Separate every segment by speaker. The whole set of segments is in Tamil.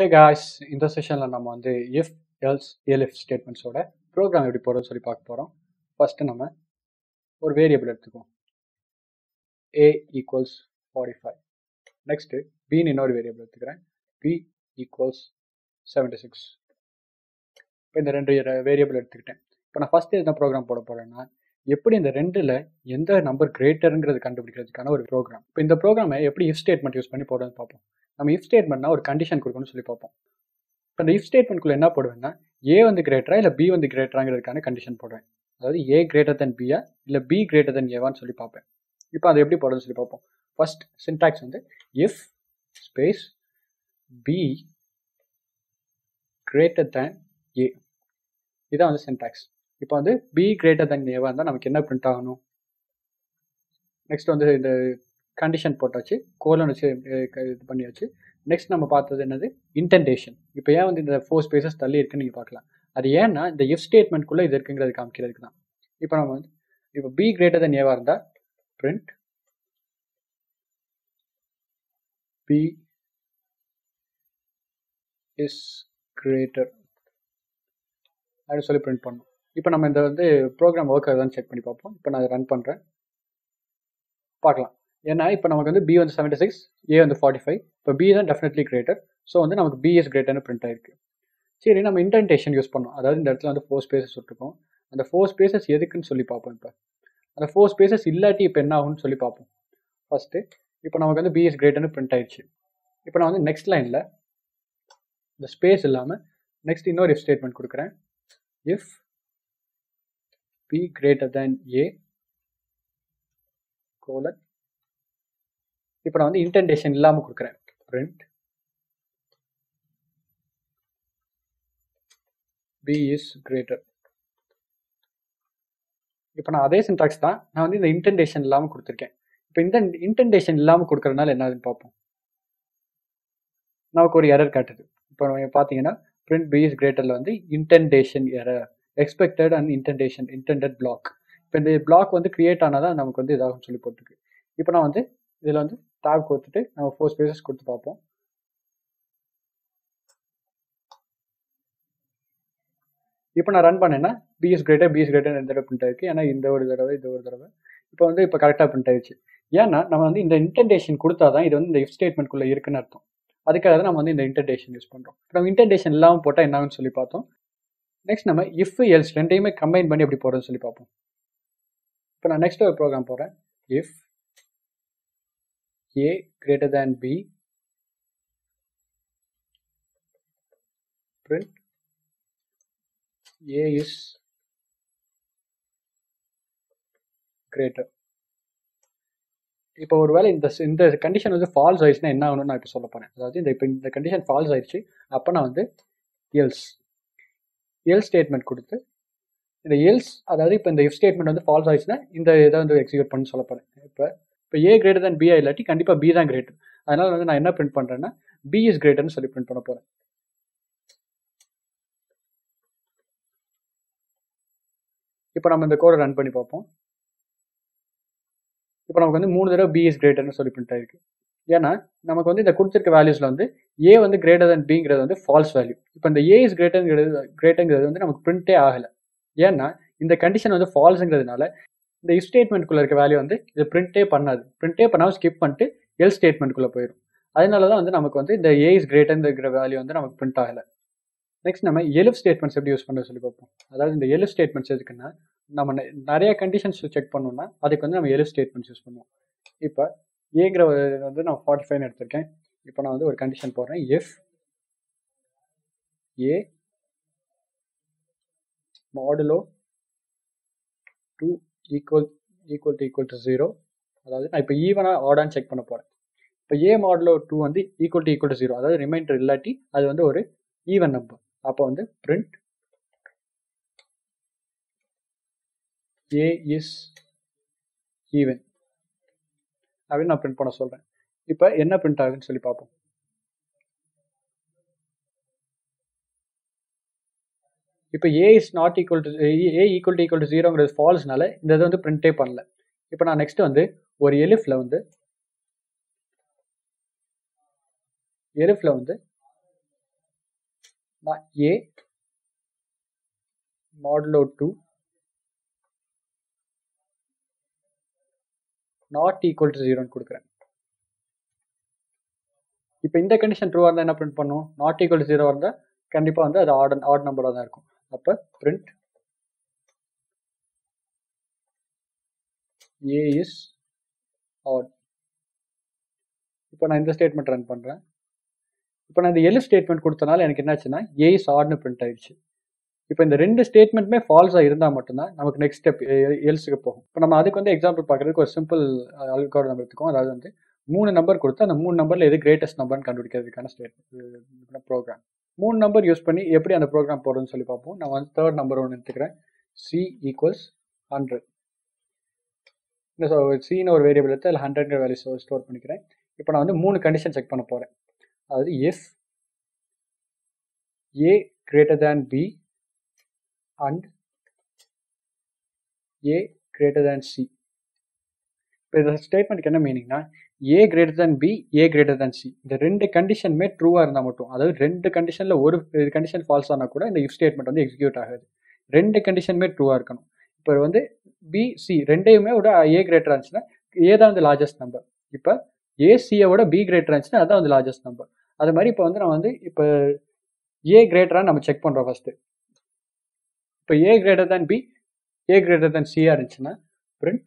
Speaker 1: Hey guys, இந்த செஷன்ல நம்ம வந்து if else elif ஸ்டேட்மெண்ட்ஸோட ப்ரோக்ராம் எப்படி போடுறதுன்னு சொல்லி பார்க்க போறோம். ஃபர்ஸ்ட் நம்ம ஒரு வேரியபிள் எடுத்துக்குவோம். a equals 45. நெக்ஸ்ட் b ன்னு இன்னொரு வேரியபிள் எடுத்துக்கிறேன். b equals 76. இப்போ இந்த ரெண்டு வேரியபிள் எடுத்துக்கிட்டேன். இப்போ நான் ஃபர்ஸ்ட் என்ன ப்ரோக்ராம் போட போறேன்னா எப்படி இந்த ரெண்டுல எந்த நம்பர் கிரேட்டருங்கிறது கண்டுபிடிக்கிறதுக்கான ஒரு ப்ரோக்ராம். இப்போ இந்த ப்ரோக்ராமை எப்படி if ஸ்டேட்மெண்ட் யூஸ் பண்ணி போடுறதுன்னு பார்ப்போம். நம்ம if ஸ்டேட்மெண்ட்னா ஒரு கண்டிஷன் கொடுக்கணும்னு சொல்லி பார்ப்போம். இப்போ இந்த if ஸ்டேட்மெண்ட்குள்ள என்ன போடுவேன்னா ஏ வந்து கிரேட்டரா இல்லை பி வந்து கிரேட்டராங்கிறதுக்கான கண்டிஷன் போடுவேன். அதாவது ஏ கிரேட்டர் தென் பியா இல்லை பி கிரேட்டர் தென் ஏவான்னு சொல்லி பார்ப்பேன். இப்போ அதை எப்படி போடுறதுன்னு சொல்லி பார்ப்போம். ஃபர்ஸ்ட் சின்டாக்ஸ் வந்து if space B greater than A, இதான் வந்து சின்டாக்ஸ். இப்போ வந்து பி கிரேட்டர் தென் ஏவா இருந்தால் நமக்கு என்ன பிரிண்ட் ஆகணும். நெக்ஸ்ட் வந்து இந்த கண்டிஷன் போட்டாச்சு, கோலன் வச்சு இது பண்ணியாச்சு. நெக்ஸ்ட் நம்ம பார்த்தது என்னது இன்டென்டேஷன். இப்போ ஏன் வந்து இந்த 4 ஸ்பேசஸ் தள்ளி இருக்குன்னு நீங்கள் பார்க்கலாம். அது ஏன்னா இந்த if ஸ்டேட்மெண்ட்குள்ளே இது இருக்குங்கிறது காமிக்கிறதுக்கு தான். இப்போ நம்ம வந்து இப்போ பி கிரேட்டர் தென் ஏவா இருந்தால் பிரிண்ட் பி இஸ் கிரேட்டர் அப்படின்னு சொல்லி பிரிண்ட் பண்ணணும். இப்போ நம்ம இந்த வந்து ப்ரோக்ராம் ஒர்க் ஆகுதான்னு செக் பண்ணி பார்ப்போம். இப்போ நான் அதை ரன் பண்ணுறேன், பார்க்கலாம். ஏன்னா இப்போ நமக்கு வந்து பி வந்து 76, ஏ வந்து 45. இப்போ பி தான் டெஃபினெட்லி கிரேட்டர். ஸோ வந்து நமக்கு பி இஸ் கிரேட்டர்னு பிரிண்ட் ஆயிருக்கு. சரி, நம்ம இன்டென்டேஷன் யூஸ் பண்ணோம். அதாவது இந்த இடத்துல வந்து 4 ஸ்பேசஸ் விட்டுருக்கோம். அந்த 4 ஸ்பேசஸ் எதுக்குன்னு சொல்லி பார்ப்போம். இப்போ அந்த 4 ஸ்பேசஸ் இல்லாட்டி இப்போ என்ன ஆகும்னு சொல்லி பார்ப்போம். ஃபர்ஸ்ட்டு இப்போ நமக்கு வந்து பி இஸ் கிரேட்டர்னு பிரிண்ட் ஆயிடுச்சு. இப்போ நான் வந்து நெக்ஸ்ட் லைனில் இந்த ஸ்பேஸ் இல்லாமல் நெக்ஸ்ட் இன்னொரு if ஸ்டேட்மெண்ட் கொடுக்குறேன். If B greater than A colon, இப்போ நான் வந்து இன்டென்டேஷன் இல்லாமல் கொடுக்குறேன். Print B is greater. இப்போ நான் அதே சின்டாக்ஸ் தான், நான் வந்து இந்த இன்டென்டேஷன் இல்லாமல் கொடுத்துருக்கேன். இப்போ இந்த இன்டென்டேஷன் இல்லாமல் கொடுக்கறதுனால என்ன ஆகுதுன்னு பார்ப்போம். நமக்கு ஒரு எரர் காட்டுது. இப்போ பார்த்தீங்கன்னா பிரிண்ட் பி இஸ் கிரேட்டரில் வந்து indentation error expected and intended block. இப்போ இந்த பிளாக் வந்து கிரியேட் ஆனால் தான் நமக்கு வந்து இதாகும் சொல்லி போட்டுருக்கு. இப்போ நான் வந்து இதில் வந்து டேப் கொடுத்துட்டு நம்ம 4 ஸ்பேசஸ் கொடுத்து பார்ப்போம். இப்போ நான் ரன் பண்ணேன்னா பி இஸ் கிரேட்டர் இந்த தடவை பிரிண்ட் ஆயிருக்கு. ஏன்னா இந்த ஒரு தடவை இப்போ வந்து இப்போ கரெக்டாக பிரிண்ட் ஆயிடுச்சு. ஏன்னா நம்ம வந்து இந்த இன்டென்டேஷன் கொடுத்தா தான் இது வந்து இந்த if ஸ்டேட்மெண்ட்குள்ளே இருக்குன்னு அர்த்தம். அதுக்காக தான் நம்ம வந்து இந்த இன்டென்டேஷன் யூஸ் பண்ணுறோம். நம்ம இன்டென்டேஷன் இல்லாமல் போட்டால் என்ன ஆகும்னு சொல்லி பார்த்தோம். நெக்ஸ்ட் நம்ம if else ரெண்டையுமே கம்பைன் பண்ணி எப்படி போடுறதுன்னு சொல்லி பார்ப்போம். இப்போ நான் நெக்ஸ்ட் ஒரு ப்ரோக்ராம் போடுறேன். if a greater than b print a is greater. இப்போ ஒருவேளை இந்த கண்டிஷன் வந்து ஃபால்ஸ் ஆயிடுச்சுன்னா என்ன ஆகணும்னு நான் இப்போ சொல்ல போறேன். அதாவது இப்போ இந்த கண்டிஷன் ஃபால்ஸ் ஆயிடுச்சு, அப்போ நான் வந்து எல்ஸ் ஸ்டேட்மெண்ட் கொடுத்து இந்த எல்ஸ், அதாவது இப்போ இந்த if ஸ்டேட்மெண்ட் வந்து ஃபால்ஸ் ஆயிடுச்சுன்னா இந்த இதை வந்து எக்ஸிக்யூட் பண்ணி சொல்ல போறேன். இப்போ ஏ கிரேட்டர் தேன் பிஐ இல்லாட்டி கண்டிப்பாக பி தான் கிரேட்டர். அதனால வந்து நான் என்ன பிரிண்ட் பண்ணுறேன்னா பி இஸ் கிரேட்டர்னு சொல்லி பிரிண்ட் பண்ண போகிறேன். இப்போ நம்ம இந்த கோடை ரன் பண்ணி பார்ப்போம். இப்போ நமக்கு வந்து 3 தடவை பி இஸ் கிரேட்டர்னு சொல்லி பிரிண்ட் ஆயிருக்கு. ஏன்னா நமக்கு வந்து இந்த கொடுத்துருக்க வேல்யூஸில் வந்து ஏ வந்து கிரேட்டர் தென் பிங்கிறது வந்து ஃபால்ஸ் வேல்யூ. இப்போ இந்த ஏ இஸ் கிரேட்டருங்கிறது வந்து நமக்கு பிரிண்டே ஆகலை. ஏன்னா இந்த கண்டிஷன் வந்து ஃபால்ஸுங்கிறதுனால இந்த if ஸ்டேட்மெண்ட்குள்ளே இருக்க வேல்யூ வந்து இது பிரிண்டே பண்ணாது. பிரிண்டே பண்ணாமல் ஸ்கிப் பண்ணிட்டு எல் ஸ்டேட்மெண்ட்குள்ளே போயிடும். அதனால தான் வந்து நமக்கு வந்து இந்த ஏ இஸ் கிரேட்டர்ங்கிற வேல்யூ வந்து நமக்கு பிரிண்ட் ஆகலை. நெக்ஸ்ட் நம்ம elif ஸ்டேட்மெண்ட்ஸ் எப்படி யூஸ் பண்ண சொல்லி பார்ப்போம். அதாவது இந்த elif ஸ்டேட்மெண்ட்ஸ் எதுக்குன்னா நம்ம நிறைய கண்டிஷன்ஸ் செக் பண்ணோம்னா அதுக்கு வந்து நம்ம elif ஸ்டேட்மெண்ட்ஸ் யூஸ் பண்ணுவோம். இப்போ ஏங்கிற வந்து நான் 45 எடுத்திருக்கேன். இப்போ நான் வந்து ஒரு கண்டிஷன் போடுறேன். if a modulo 2 equal to 0, அதாவது நான் இப்போ ஈவனா ஆடான்னு செக் பண்ண போறேன். இப்போ a modulo 2 வந்து equal to 0, அதாவது ரிமைண்டர் இல்லாட்டி அது வந்து ஒரு ஈவன் நம்பர். அப்போ வந்து பிரிண்ட் a is even அப்படின்னு நான் பிரிண்ட் பண்ண சொல்றேன். இப்போ என்ன பிரிண்ட் ஆகுதுன்னு சொல்லி பார்ப்போம். இப்போ a is not equal to a equal to 0ங்கிறது ஃபால்ஸ்னால இந்த இதை வந்து பிரிண்டே பண்ணல. இப்போ நான் நெக்ஸ்ட் வந்து ஒரு elifல வந்து நான் a modulo 2 not equal to 0 கொடுக்குறேன். இப்போ இந்த கண்டிஷன் ட்ரூவாக இருந்தால் என்ன பிரிண்ட் பண்ணும்? நாட் ஈக்குவல் டு 0 இருந்தால் கண்டிப்பாக வந்து அது ஆட் நம்பராக தான் இருக்கும். அப்போ பிரிண்ட் a is odd. இப்போ நான் இந்த ஸ்டேட்மெண்ட் ரன் பண்ணுறேன். இப்போ நான் இந்த elif ஸ்டேட்மெண்ட் கொடுத்தனால எனக்கு என்னாச்சுன்னா a is oddனு பிரிண்ட் ஆயிடுச்சு. இப்போ இந்த ரெண்டு ஸ்டேட்மெண்ட்டுமே ஃபால்ஸாக இருந்தால் மட்டும்தான் நமக்கு நெக்ஸ்ட் ஸ்டெப் எல்ஸுக்கு போகும். இப்போ நம்ம அதுக்கு வந்து எக்ஸாம்பிள் பார்க்குறதுக்கு ஒரு சிம்பிள் அல்காரிதம் எடுத்துக்கோம். அதாவது வந்து 3 நம்பர் கொடுத்து அந்த 3 நம்பரில் எது கிரேட்டஸ்ட் நம்பர்னு கண்டுபிடிக்கிறதுக்கான ஸ்டேட்மெண்ட் ப்ரோக்ராம். 3 நம்பர் யூஸ் பண்ணி எப்படி அந்த ப்ரோக்ராம் போடுறதுன்னு சொல்லி பார்ப்போம். நான் வந்து தேர்ட் நம்பர் ஒன்று எடுத்துக்கிறேன். c equals 100. இந்த சின்னு ஒரு வேரியபிள் எடுத்து அதில் 100 வேல்யூ ஸ்டோர் பண்ணிக்கிறேன். இப்போ நான் வந்து 3 கண்டிஷன் செக் பண்ண போகிறேன். அதாவது if a greater than b and a greater than c. இப்போ இந்த ஸ்டேட்மெண்ட்டுக்கு என்ன மீனிங்னா a greater than b, a greater than c. இந்த ரெண்டு கண்டிஷனுமே ட்ரூவாக இருந்தால் மட்டும், அதாவது ரெண்டு கண்டிஷனில் ஒரு கண்டிஷன் ஃபால்ஸ் ஆனால் கூட இந்த if ஸ்டேட்மெண்ட் வந்து எக்ஸிக்யூட் ஆகாது. ரெண்டு கண்டிஷனுமே ட்ரூவாக இருக்கணும். இப்போ வந்து b, c ரெண்டையுமே விட a கிரேட்டராக இருந்துச்சுன்னா a தான் வந்து லார்ஜஸ்ட் நம்பர். இப்போ a c-யை விட b கிரேட்டராக இருந்துச்சுன்னா அதுதான் வந்து லார்ஜஸ்ட் நம்பர். அது மாதிரி இப்போ வந்து நான் வந்து இப்போ a கிரேட்டராக நம்ம செக் பண்ணுறோம் ஃபஸ்ட்டு. இப்போ a greater than b, a greater than c இருந்துச்சுன்னா print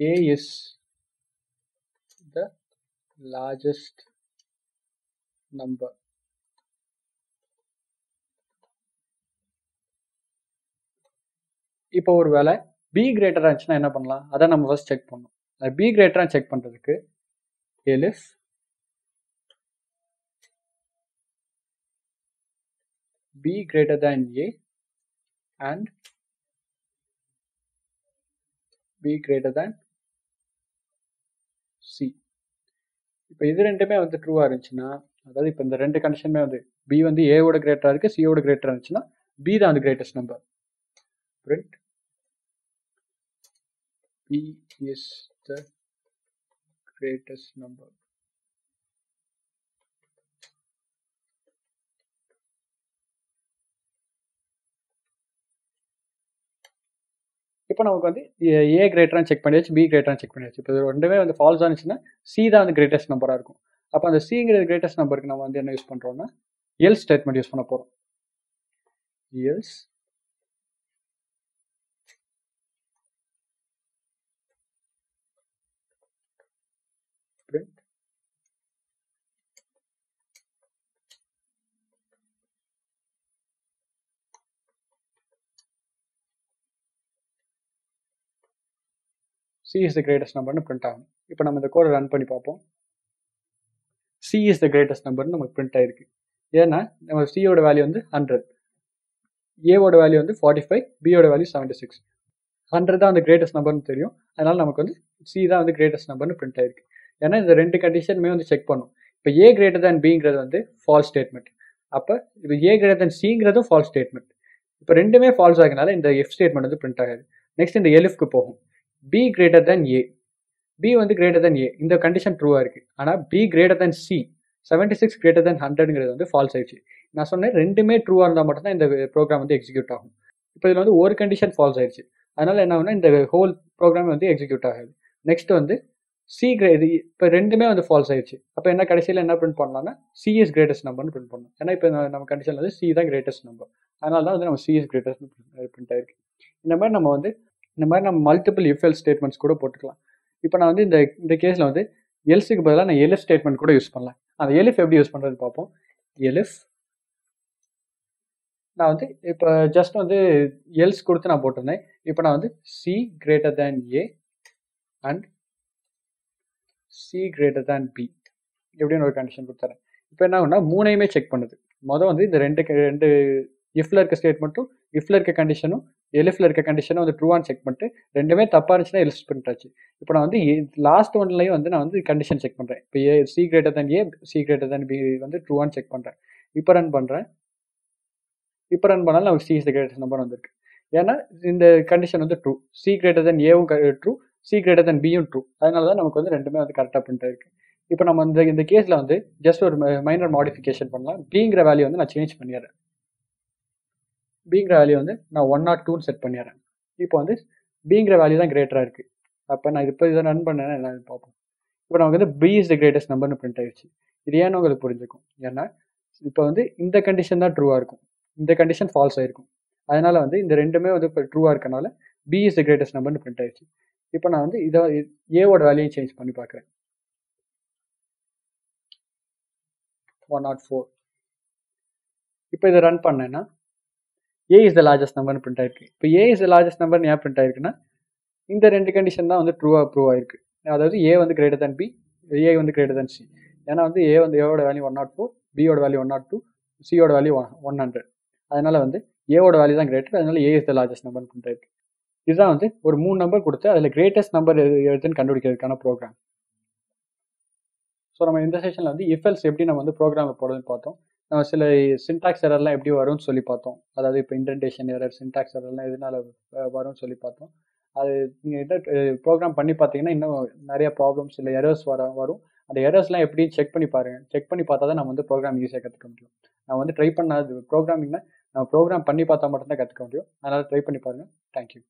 Speaker 1: a is the largest number. இப்போ ஒரு வேளை b கிரேட்டராக இருந்துச்சுன்னா என்ன பண்ணலாம்? அதை நம்ம ஃபர்ஸ்ட் செக் பண்ணணும். b கிரேட்டராக செக் பண்ணுறதுக்கு elif b greater than a and b greater than c. இப்போ இது ரெண்டுமே வந்து ட்ரூவாக இருந்துச்சுன்னா, அதாவது இப்போ இந்த ரெண்டு கண்டிஷனுமே வந்து b வந்து a-ஓட கிரேட்டராக இருக்குது, c-ஓட கிரேட்டராக இருந்துச்சுன்னா b தான் வந்து greatest number. Print b is the greatest number. இப்போ நமக்கு வந்து a கிரேட்டராக செக் பண்ணியாச்சு, b கிரேட்டராக செக் பண்ணியாச்சு. இப்போ ரெண்டுமே வந்து ஃபால்ஸ் ஆனிச்சுன்னா c தான் வந்து கிரேட்டஸ்ட் நம்பராக இருக்கும். அப்போ அந்த c-ங்கிறது கிரேட்டஸ்ட் நம்பருக்கு நம்ம வந்து என்ன யூஸ் பண்ணுறோம்னா எல்ஸ் ஸ்டேட்மெண்ட் யூஸ் பண்ண போகிறோம். Else print c is the greatest numberனு பிரிண்ட் ஆகும். இப்போ நம்ம இந்த கோடை ரன் பண்ணி பார்ப்போம். c is the greatest numberனு நமக்கு பிரிண்ட் ஆயிருக்கு. ஏன்னா நம்ம c-யோட வேல்யூ வந்து 100, a-ஓட வேல்யூ வந்து 45, b-யோட வேல்யூ 76. 100 தான் வந்து கிரேட்டஸ்ட் நம்பர்னு தெரியும். அதனால நமக்கு வந்து c தான் வந்து கிரேட்டஸ்ட் நம்பர்னு பிரிண்ட் ஆயிருக்கு. ஏன்னா இந்த ரெண்டு கண்டிஷனுமே வந்து செக் பண்ணும். இப்போ a greater than b-ங்கிறது வந்து ஃபால்ஸ் ஸ்டேட்மெண்ட். அப்போ இப்போ a greater than c-ங்கிறதும் ஃபால்ஸ் ஸ்டேட்மெண்ட். இப்போ ரெண்டுமே ஃபால்ஸ் ஆகினால இந்த if ஸ்டேட்மெண்ட் வந்து பிரிண்ட் ஆகாது. நெக்ஸ்ட் இந்த elifக்கு போகும். b greater than a, b வந்து greater than a, இந்த கண்டிஷன் ட்ரூவாக இருக்குது. ஆனால் b greater than c, 76 greater than 100ங்கிறது வந்து ஃபால்ஸ் ஆயிடுச்சு. நான் சொன்னேன் ரெண்டுமே ட்ரூவாக இருந்தால் மட்டும்தான் இந்த ப்ரோக்ராம் வந்து எக்ஸிக்யூட் ஆகும். இப்போ இதில் வந்து ஒரு கண்டிஷன் ஃபால்ஸ் ஆயிடுச்சு. அதனால என்ன ஆகுனா இந்த ஹோல் ப்ரோக்ராம் வந்து எக்ஸிக்யூட் ஆகாது. நெக்ஸ்ட் வந்து சி இது இப்போ ரெண்டுமே வந்து ஃபால்ஸ் ஆயிடுச்சு. அப்போ என்ன கடைசியில் என்ன பிரிண்ட் பண்ணலாம்னா சி இஸ் கிரேட்டஸ்ட் நம்பர்னு பிரிண்ட் பண்ணணும். ஏன்னா இப்போ நம்ம கண்டிஷன் வந்து சி தான் கிரேட்டஸ்ட் நம்பர். அதனால தான் வந்து நம்ம சி இஸ் கிரேட்டஸ்ட் பிரிண்ட் ஆயிருக்கு. இந்த மாதிரி நம்ம மல்டிபிள் இஃப் எல்ஸ் ஸ்டேட்மெண்ட்ஸ் கூட போட்டுக்கலாம். இப்போ நான் வந்து இந்த கேஸில் வந்து எல்ஸுக்கு பதிலாக நான் எலிஃப் ஸ்டேட்மெண்ட் கூட யூஸ் பண்ணலாம். அந்த எலிஃப் எப்படி யூஸ் பண்ணுறது பார்ப்போம். எலிஃப் நான் வந்து இப்போ ஜஸ்ட் வந்து எல்ஸ் கொடுத்து நான் போட்டிருந்தேன். இப்போ நான் வந்து C greater than A and C greater than B எப்படின்னு ஒரு கண்டிஷன் கொடுத்துறேன். இப்போ என்ன ஆகுனா மூணையுமே செக் பண்ணுது. மொதல் வந்து இந்த ரெண்டு இஃப்ல இருக்க ஸ்டேட்மெண்ட்டும் இஃப்ல இருக்க கண்டிஷனும் எலிஃப்ல இருக்க கண்டிஷனும் வந்து ட்ரூவான்னு செக் பண்ணிட்டு ரெண்டுமே தப்பாக இருந்துச்சுன்னா எலிஃப் பிரிண்ட் ஆச்சு. இப்போ நான் வந்து லாஸ்ட் ஒன்லையும் வந்து நான் வந்து கண்டிஷன் செக் பண்ணுறேன். இப்போ சி கிரேட்டர் தேன் ஏ, சி கிரேட்டர் தேன் பி வந்து ட்ரூவான்னு செக் பண்ணுறேன். இப்போ ரன் பண்ணுறேன். இப்போ ரன் பண்ணாலும் நமக்கு C is the greatest number வந்திருக்கு. ஏன்னா இந்த கண்டிஷன் வந்து ட்ரூ, சி கிரேட்டர் தென் ஏவும் ட்ரூ, சி கிரேட்டர் தென் பியும் ட்ரூ. அதனால தான் நமக்கு வந்து ரெண்டுமே வந்து கரெக்டாக பிரிண்ட் ஆயிருக்கு. இப்போ நம்ம இந்த கேஸில் வந்து ஜஸ்ட் ஒரு மைனர் மாடிஃபிகேஷன் பண்ணலாம். பிங்கிற வேல்யூ வந்து நான் சேஞ்ச் பண்ணிடுறேன். பிங்கிற வேல்யூ வந்து நான் 102ன்னு செட் பண்ணிடுறேன். இப்போ வந்து பிங்கிற வேல்யூ தான் கிரேட்டராக இருக்குது. அப்போ நான் இப்போ இதை ரன் பண்ணேன்னா என்ன பார்ப்போம். இப்போ நமக்கு வந்து பி இஸ் த கிரேட்டஸ்ட் நம்பர்னு பிரிண்ட் ஆயிடுச்சு. இது ஏன்னு உங்களுக்கு புரிஞ்சுக்கும். ஏன்னா இப்போ வந்து இந்த கண்டிஷன் தான் ட்ரூவாக இருக்கும், இந்த கண்டிஷன் ஃபால்ஸ் ஆயிருக்கும். அதனால வந்து இந்த ரெண்டுமே வந்து இப்போ ட்ரூவாக இருக்கனால பி இஸ் த கிரேட்டஸ்ட் நம்பர்னு பிரிண்ட் ஆயிடுச்சு. இப்போ நான் வந்து இதை ஏவோட வேல்யூயும் சேஞ்ச் பண்ணி பார்க்குறேன். 104. இப்போ இதை ரன் பண்ணேன்னா ஏ இஸ் த லார்ஜஸ்ட் நம்பர்னு பிரிண்ட் ஆயிருக்கு. இப்போ ஏ இஸ் த லார்ஜஸ்ட் நம்பர்னு ஏன் பிரிண்ட் ஆயிருக்குன்னா இந்த ரெண்டு கண்டிஷன் தான் வந்து ட்ரூவாக ப்ரூவ் ஆயிருக்கு. அதாவது ஏ வந்து கிரேட்டர் தேன் பி, ஏ வந்து கிரேட்டர் தேன் சி. ஏன்னா வந்து ஏவோட வேல்யூ 104, பியோட வேல்யூ 102, சியோட வேல்யூ 100. அதனால வந்து ஏவோட வேல்யூ தான் கிரேட்டர், அதனால ஏ இஸ் த லார்ஜஸ்ட் நம்பர்னு பிரிண்ட் ஆயிருக்கு. இதுதான் வந்து ஒரு 3 நம்பர் கொடுத்து அதில் கிரேட்டஸ்ட் நம்பர் எதுன்னு கண்டுபிடிக்கிறதுக்கான ப்ரோக்ராம். ஸோ நம்ம இந்த செஷனில் வந்து இஃபெல்ஸ் எப்படி நம்ம வந்து ப்ரோக்ராமில் போடுறதுன்னு பார்த்தோம். நம்ம சில சின்டாக்ஸ் எரர்லாம் எப்படி வரும்னு சொல்லி பார்த்தோம். அதாவது இப்போ இன்டென்டேஷன் எரர், சின்டாக்ஸ் எரர்லாம் எதனால வரும்னு சொல்லி பார்த்தோம். அது நீங்கள் ப்ரோக்ராம் பண்ணி பார்த்தீங்கன்னா இன்னும் நிறைய ப்ராப்ளம்ஸ் இல்லை எரர்ஸ் வரும். அந்த எரர்ஸ்லாம் எப்படி செக் பண்ணி பாருங்கள். செக் பண்ணி பார்த்தா தான் நம்ம வந்து ப்ரோக்ராம் ஈஸியாக கற்றுக்க முடியும். நான் வந்து ட்ரை பண்ணாது ப்ரோக்ராமிங்னா நம்ம ப்ரோக்ராம் பண்ணி பார்த்தா மட்டும்தான் கற்றுக்க முடியும். அதனால் ட்ரை பண்ணி பாருங்கள். தேங்க்யூ.